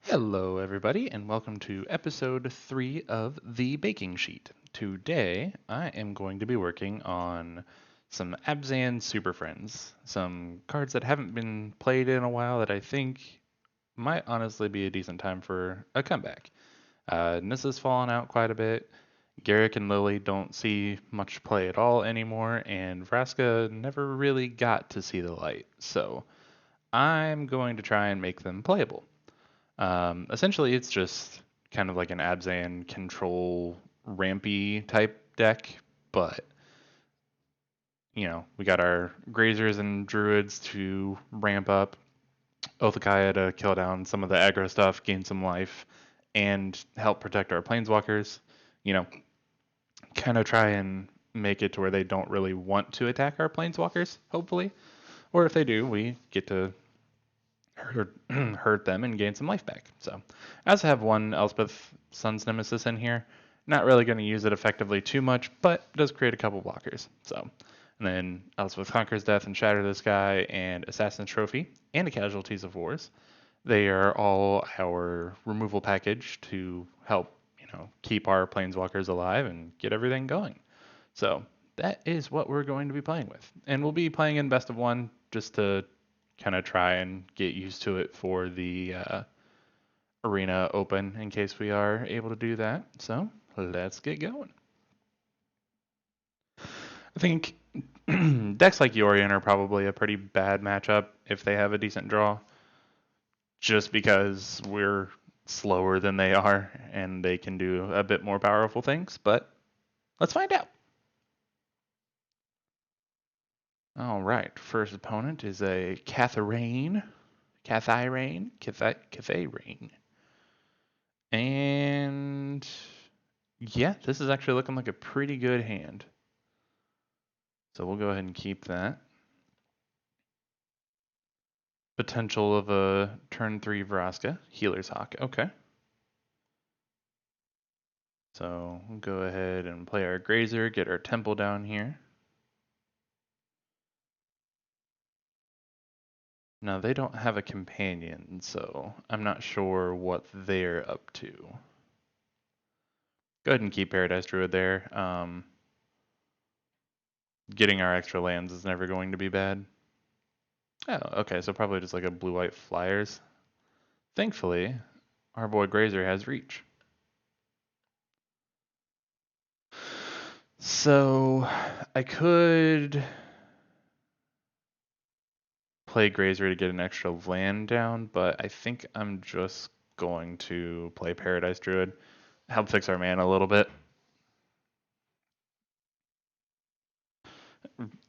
Hello, everybody, and welcome to episode 3 of The Baking Sheet. Today, I am going to be working on some Abzan Super Friends, some cards that haven't been played in a while that I think might honestly be a decent time for a comeback. Nissa's fallen out quite a bit. Garrick and Lily don't see much play at all anymore, and Vraska never really got to see the light, so I'm going to try and make them playable. Essentially, it's just kind of like an Abzan control rampy type deck, but we got our Grazers and Druids to ramp up, Othakaya to kill down some of the aggro stuff, gain some life, and help protect our Planeswalkers. You know, kind of try and make it to where they don't really want to attack our Planeswalkers, hopefully. Or if they do, we get to hurt them and gain some life back. So, I also have one Elspeth Sun's Nemesis in here. Not really going to use it effectively too much, but it does create a couple blockers. So, and then Elspeth Conquers Death and Shatter the Sky and Assassin's Trophy and the Casualties of Wars. They are all our removal package to help, keep our planeswalkers alive and get everything going. So that is what we're going to be playing with. And we'll be playing in best of one just to kind of try and get used to it for the arena open in case we are able to do that. So let's get going. I think decks like Yorion are probably a pretty bad matchup if they have a decent draw, just because we're slower than they are and they can do a bit more powerful things. But let's find out. All right, first opponent is a Catherine. Catherine. And yeah, this is actually looking like a pretty good hand. So we'll go ahead and keep that. Potential of a turn 3 Vraska. Healer's Hawk. Okay. So we'll go ahead and play our Grazer, get our Temple down here. Now they don't have a companion, so I'm not sure what they're up to. Go ahead and keep Paradise Druid there. Getting our extra lands is never going to be bad. Oh, okay, so probably just like a blue-white Flyers. Thankfully, our boy Grazer has reach. So I could play Grazer to get an extra land down, but I think I'm just going to play Paradise Druid, help fix our mana a little bit.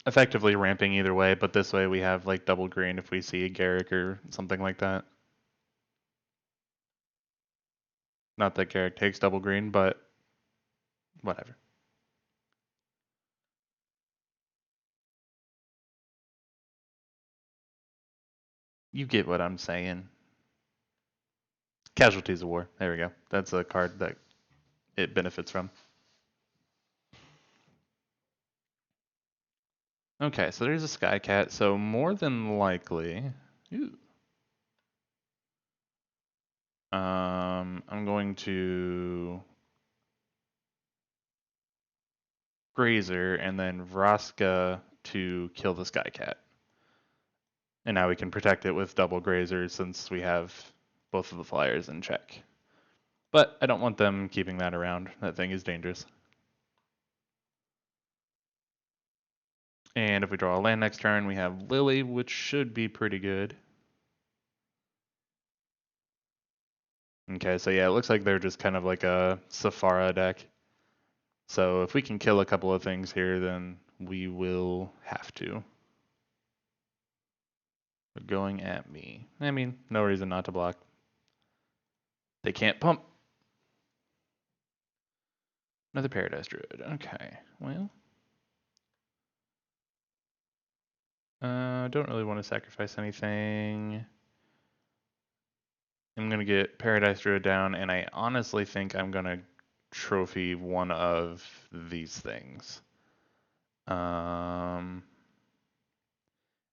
Effectively ramping either way, but this way we have like double green if we see a Garrick or something like that. Not that Garrick takes double green, but whatever. You get what I'm saying. Casualties of War. There we go. That's a card that it benefits from. Okay, so there's a Skycat. So more than likely, ooh, I'm going to Grazer and then Vraska to kill the Skycat. And now we can protect it with double Grazers since we have both of the Flyers in check. But I don't want them keeping that around. That thing is dangerous. And if we draw a land next turn, we have Lily, which should be pretty good. Okay, so yeah, it looks like they're just kind of like a Safara deck. So if we can kill a couple of things here, then we will have to. They're going at me. I mean, no reason not to block. They can't pump. Another Paradise Druid. Okay, well. Don't really want to sacrifice anything. I'm going to get Paradise Druid down, and I honestly think I'm going to trophy one of these things.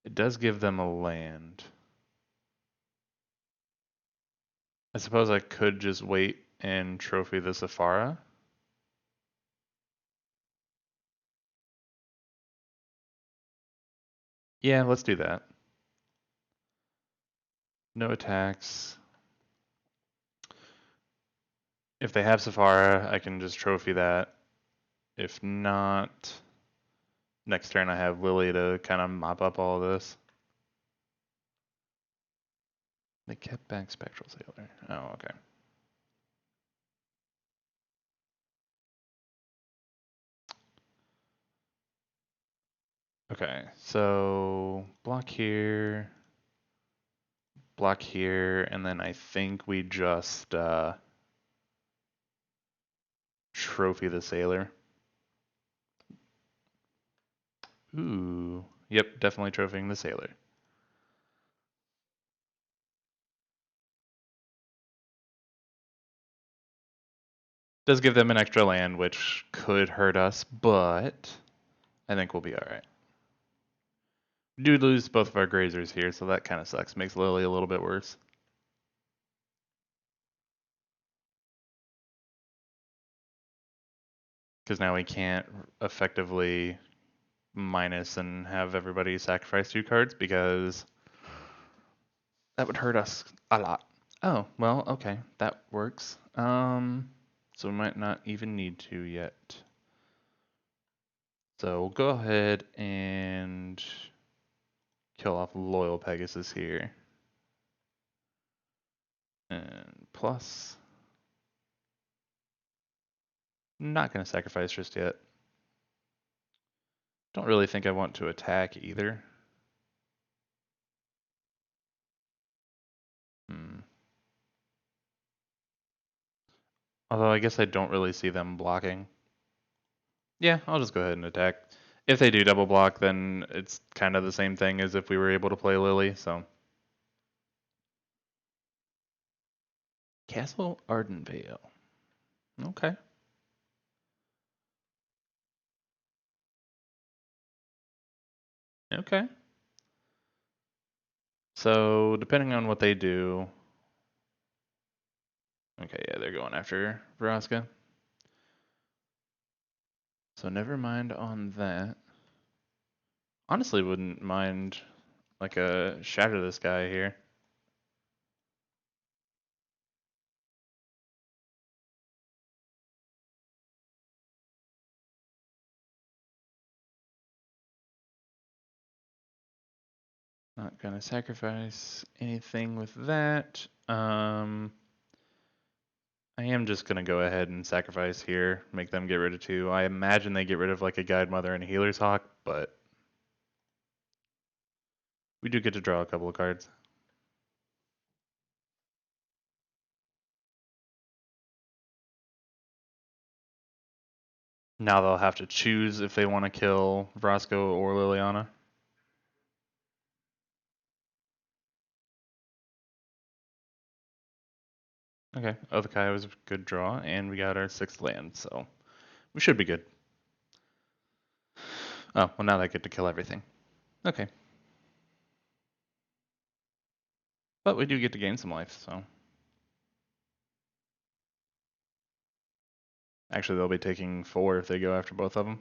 It does give them a land. I suppose I could just wait and trophy the Safara. Yeah, let's do that. No attacks. If they have Safara, I can just trophy that. If not, next turn I have Lily to kind of mop up all of this. They kept back Spectral Sailor. Oh, okay. Okay, so block here, and then I think we just trophy the Sailor. Ooh, yep, definitely trophying the Sailor. Does give them an extra land, which could hurt us, but I think we'll be alright. We do lose both of our grazers here, so that kind of sucks. Makes Lily a little bit worse. Because now we can't effectively minus and have everybody sacrifice 2 cards because that would hurt us a lot. Oh, well, okay, that works. So we might not even need to yet. So we'll go ahead and kill off Loyal Pegasus here. And plus, not going to sacrifice just yet. Don't really think I want to attack either. Although I guess I don't really see them blocking. Yeah, I'll just go ahead and attack. If they do double block, then it's kind of the same thing as if we were able to play Lily, so. Castle Ardenvale. Okay. Okay. So, depending on what they do. Okay, yeah, they're going after Vraska. So, never mind on that. Honestly, wouldn't mind like a shatter this guy here. Not gonna sacrifice anything with that. I am just gonna go ahead and sacrifice here, make them get rid of 2. I imagine they get rid of like a Guide Mother and a Healer's Hawk, but we do get to draw a couple of cards. Now they'll have to choose if they want to kill Vraska or Liliana. Okay, Othakai was a good draw, and we got our 6th land, so we should be good. Oh, well now they get to kill everything. Okay. But we do get to gain some life, so. Actually, they'll be taking 4 if they go after both of them.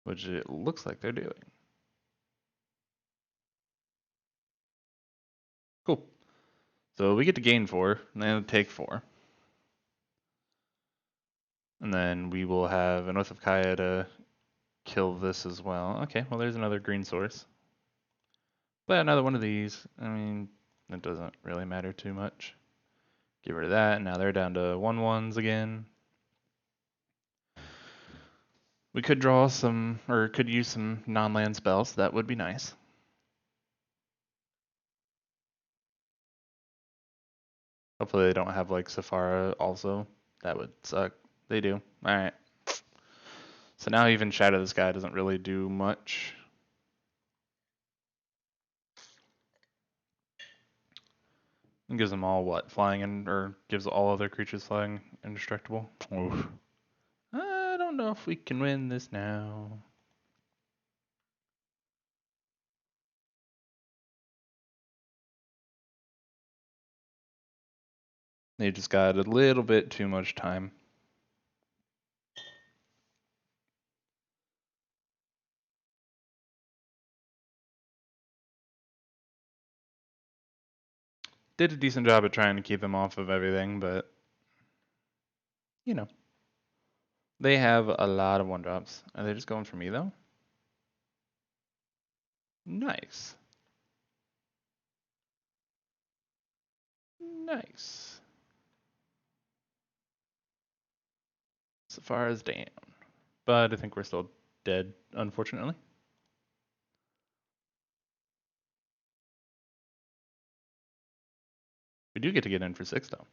Which it looks like they're doing. Cool. So we get to gain 4, and then take 4. And then we will have an Oath of Kaya to kill this as well. Okay, well there's another green source. But another one of these, I mean, it doesn't really matter too much. Get rid of that, and now they're down to 1/1s again. We could draw some, or could use some non-land spells. That would be nice. Hopefully they don't have like Safara also. That would suck. They do. Alright. So now even Shadow the Sky doesn't really do much. It gives them all what? Flying in, or gives all other creatures flying indestructible? Oof. I don't know if we can win this now. They just got a little bit too much time. Did a decent job at trying to keep them off of everything, but you know, they have a lot of 1-drops. Are they just going for me though? Nice. Nice. Safara's down. But I think we're still dead, unfortunately. We do get to get in for 6 though.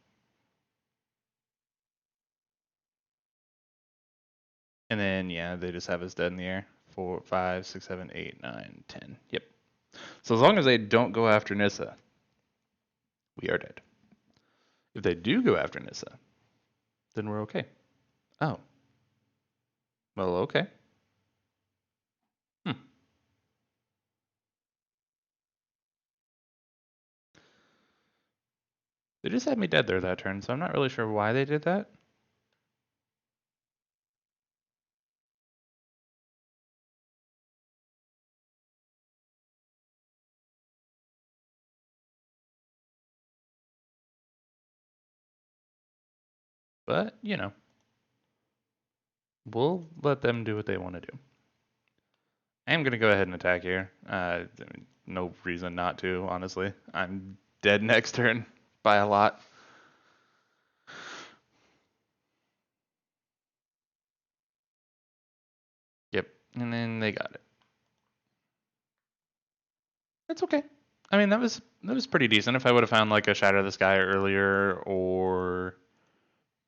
And then yeah, they just have us dead in the air. 4, 5, 6, 7, 8, 9, 10. Yep. So as long as they don't go after Nissa, we are dead. If they do go after Nissa, then we're okay. Oh. Well, okay. Hmm. They just had me dead there that turn, so I'm not really sure why they did that. But, you know, we'll let them do what they want to do. I am going to go ahead and attack here. No reason not to, honestly. I'm dead next turn by a lot. Yep, and then they got it. It's okay. I mean, that was pretty decent. If I would have found like a Shatter the Sky earlier, or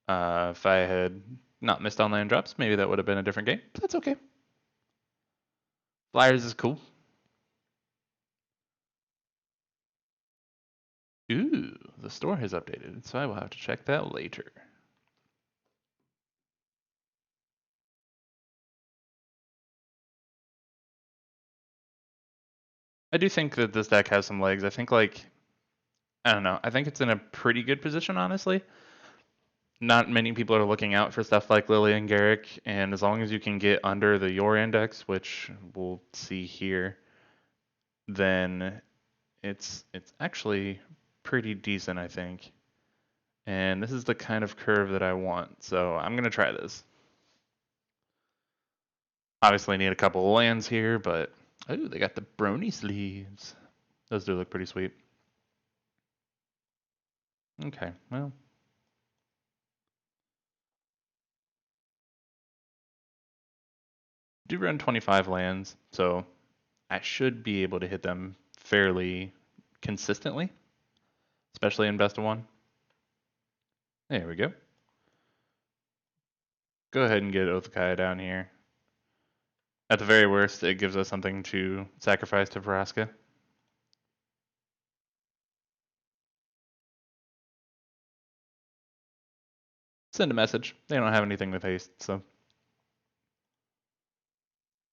if I had not missed on land drops, maybe that would have been a different game. But that's okay. Flyers is cool. Ooh, the store has updated, so I will have to check that later. I do think that this deck has some legs. I think like, I don't know. I think it's in a pretty good position, honestly. Not many people are looking out for stuff like Lily and Garrick, and as long as you can get under the Your index, which we'll see here, then it's actually pretty decent, I think. And this is the kind of curve that I want, so I'm gonna try this. Obviously need a couple of lands here, but oh, they got the brony sleeves. Those do look pretty sweet. Okay, well. Do run 25 lands, so I should be able to hit them fairly consistently, especially in best of one. There we go. Go ahead and get Othakaya down here. At the very worst, it gives us something to sacrifice to Vraska. Send a message. They don't have anything with haste, so.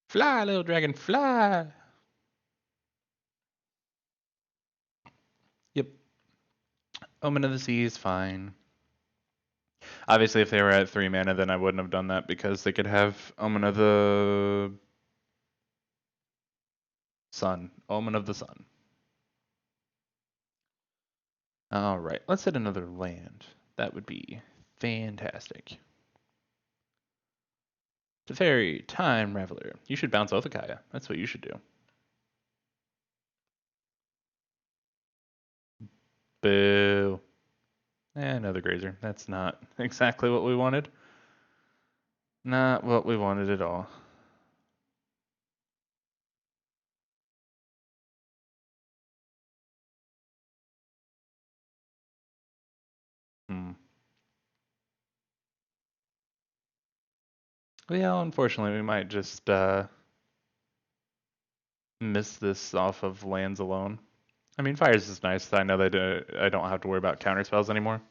Fly, little dragon, fly! Yep. Omen of the Sea is fine. Obviously, if they were at 3 mana, then I wouldn't have done that because they could have Omen of the Sun. Omen of the Sun. Alright, let's hit another land. That would be fantastic. Teferi, Time Reveler. You should bounce Othakaya. That's what you should do. Boo. Another Grazer. That's not exactly what we wanted. Not what we wanted at all. Hmm. Yeah, unfortunately, we might just miss this off of lands alone. I mean, fires is nice. I know that I don't have to worry about counter spells anymore.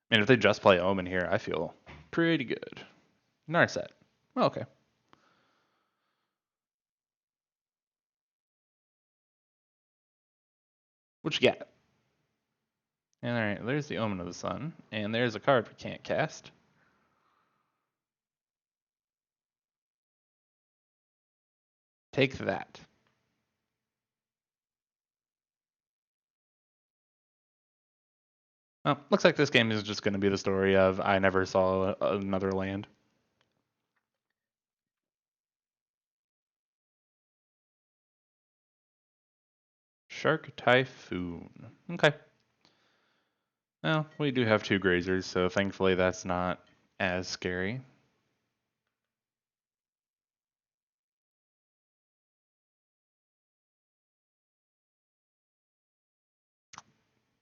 I mean, if they just play Omen here, I feel pretty good. Narset. Well, okay. What you got? And alright, there's the Omen of the Sun. And there's a card we can't cast. Take that. Well, looks like this game is just going to be the story of I never saw another land. Shark Typhoon. Okay. Well, we do have 2 grazers, so thankfully that's not as scary.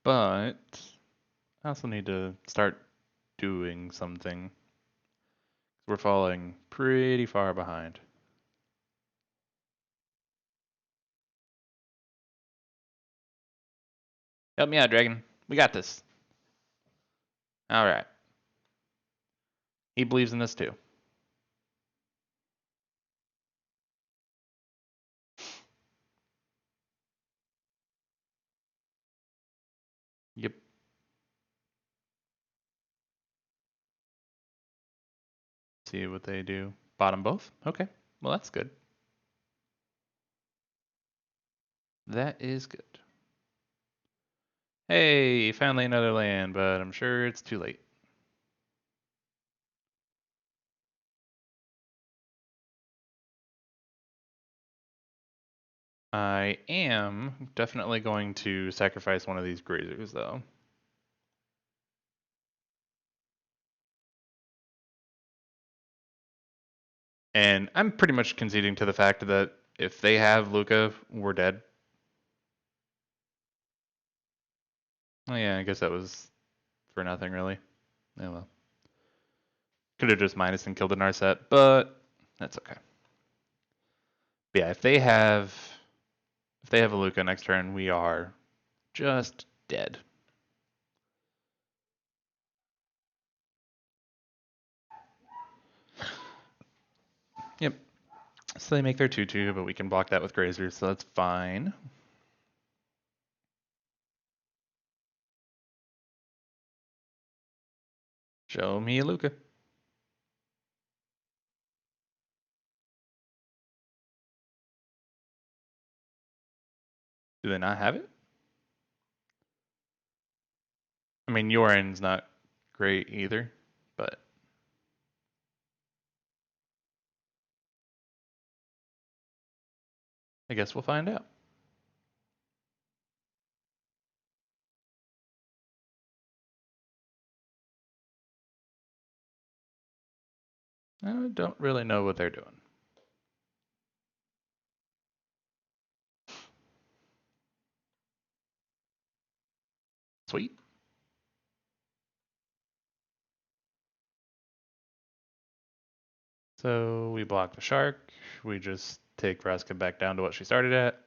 But I also need to start doing something. We're falling pretty far behind. Help me out, Dragon. We got this. Alright. He believes in this too. Yep. See what they do. Bottom both? Okay. Well, that's good. That is good. Hey, finally another land, but I'm sure it's too late. I am definitely going to sacrifice one of these grazers, though. And I'm pretty much conceding to the fact that if they have Luca, we're dead. Oh yeah, I guess that was for nothing, really. Oh well. Could have just minus and killed an Narset, but that's okay. But yeah, if they have a Luca next turn, we are just dead. Yep. So they make their 2/2, but we can block that with grazers, so that's fine. Show me a Luca. Do they not have it? I mean, Yoren's not great either, but I guess we'll find out. I don't really know what they're doing. Sweet. So we block the shark. We just take Vraska back down to what she started at.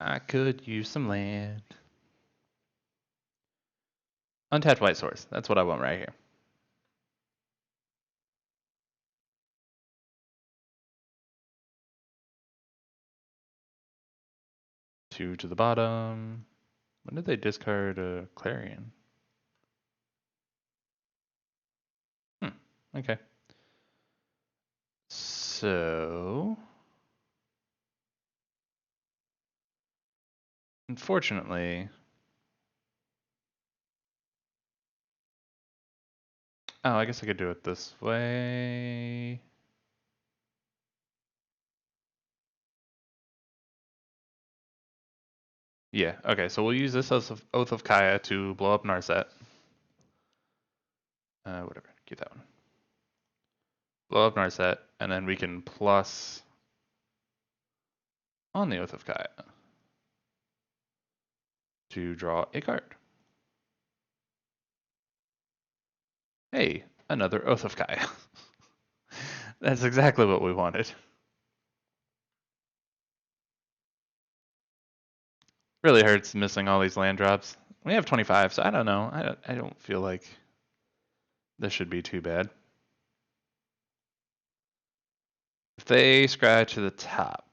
I could use some land. Untapped white source. That's what I want right here. Two to the bottom. When did they discard a Clarion? Okay. So, unfortunately, oh, I guess I could do it this way. Yeah, okay, so we'll use this as Oath of Kaya to blow up Narset. Whatever, keep that one. Blow up Narset, and then we can plus on the Oath of Kaya to draw a card. Hey, another Oath of Kaya. That's exactly what we wanted. Really hurts missing all these land drops. We have 25, so I don't know. I don't feel like this should be too bad. If they scratch to the top,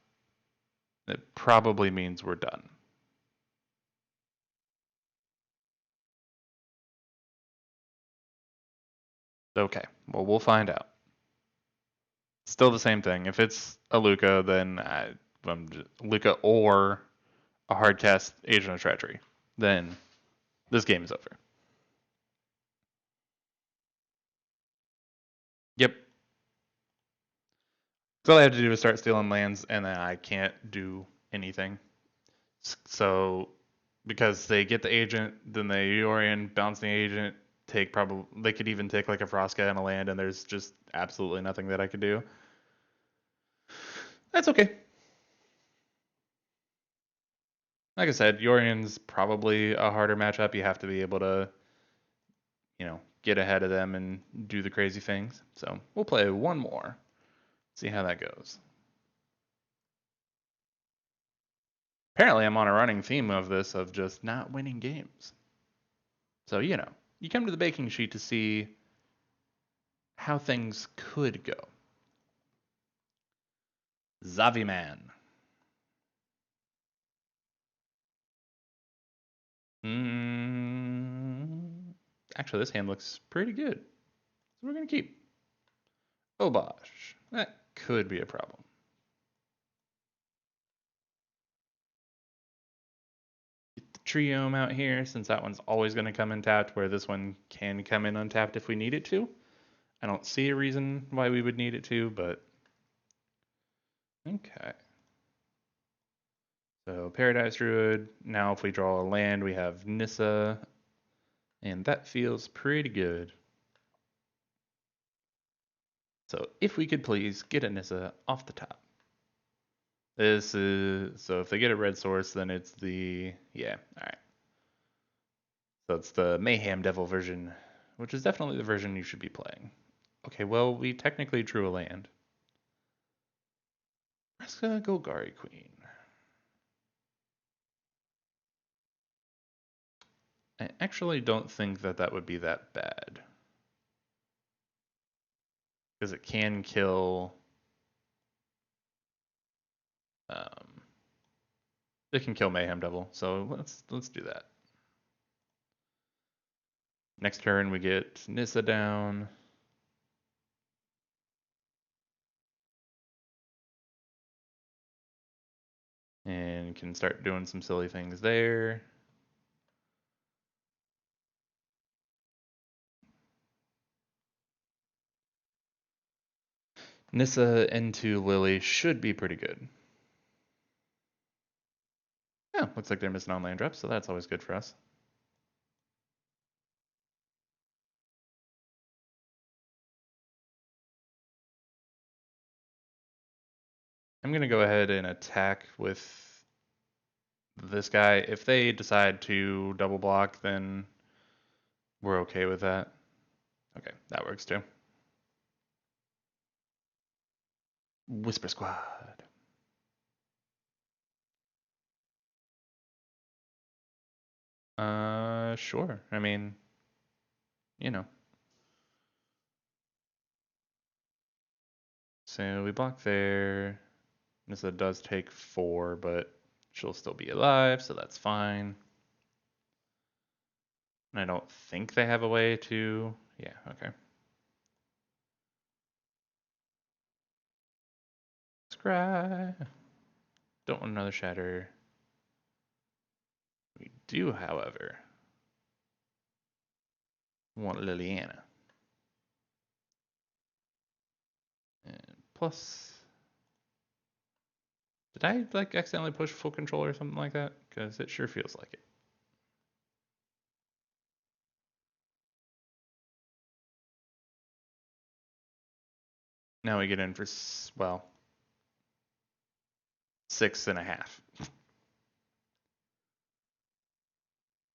It probably means we're done. Okay, well, we'll find out. Still the same thing. If it's a Luca, then I'm just, Luca or a hardcast Agent of Treachery, then this game is over. Yep. So all I have to do is start stealing lands, and then I can't do anything. So because they get the agent, then they Yorion, bounce the agent, take probably they could even take like a Vraska and a land, and there's just absolutely nothing that I could do. That's okay. Like I said, Yorion's probably a harder matchup. You have to be able to, get ahead of them and do the crazy things. So we'll play one more, see how that goes. Apparently, I'm on a running theme of this of just not winning games. So, you come to the baking sheet to see how things could go. Zaviman. Actually, this hand looks pretty good. So we're going to keep. Oh, bosh. That could be a problem. Get the Triome out here, since that one's always going to come in tapped, where this one can come in untapped if we need it to. I don't see a reason why we would need it to, but okay. So Paradise Druid. Now if we draw a land, we have Nissa, and that feels pretty good. So if we could please get a Nissa off the top. This is, so if they get a red source, then it's the, yeah, alright. So it's the Mayhem Devil version, which is definitely the version you should be playing. Okay, well, we technically drew a land. Vraska, Golgari Queen. I actually don't think that that would be that bad. Because it can kill, um, it can kill Mayhem Devil, so let's do that. Next turn we get Nissa down. And can start doing some silly things there. Nissa into Lily should be pretty good. Yeah, looks like they're missing on land drops, so that's always good for us. I'm going to go ahead and attack with this guy. If they decide to double block, then we're okay with that. Okay, that works too. Whisper Squad. Sure. I mean, you know. So we block there. Nissa does take 4, but she'll still be alive, so that's fine. And I don't think they have a way to... Yeah, okay. Scry. Don't want another shatter. We do, however, want Liliana. And plus... Did I, like, accidentally push full control or something like that? Because it sure feels like it. Now we get in for, well, 6.5.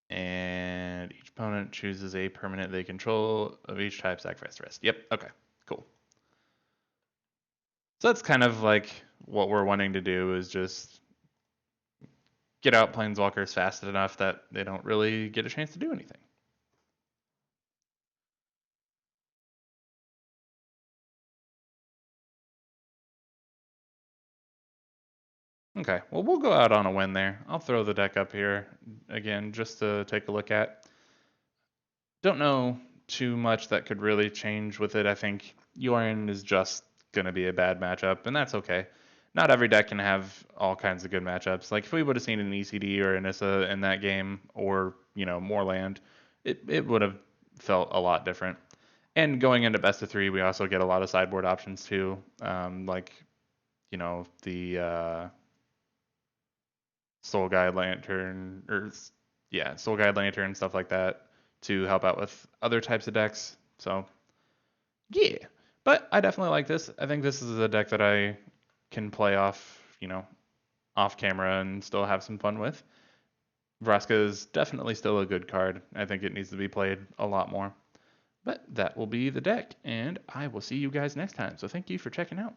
And each opponent chooses a permanent they control of each type, sacrifice the rest. Yep, okay, cool. So that's kind of like what we're wanting to do, is just get out Planeswalkers fast enough that they don't really get a chance to do anything. Okay, well, we'll go out on a win there. I'll throw the deck up here again just to take a look at. Don't know too much that could really change with it. I think Yorin is just going to be a bad matchup, and that's okay. Not every deck can have all kinds of good matchups. Like if we would have seen an ECD or an Issa in that game, or more land, it would have felt a lot different. And going into best of three, we also get a lot of sideboard options too, like the Soul Guide Lantern or yeah, Soul Guide Lantern stuff like that to help out with other types of decks. So yeah, but I definitely like this. I think this is a deck that I can play off camera and still have some fun with. Vraska is definitely still a good card. I think it needs to be played a lot more. But that will be the deck, and I will see you guys next time. So thank you for checking out.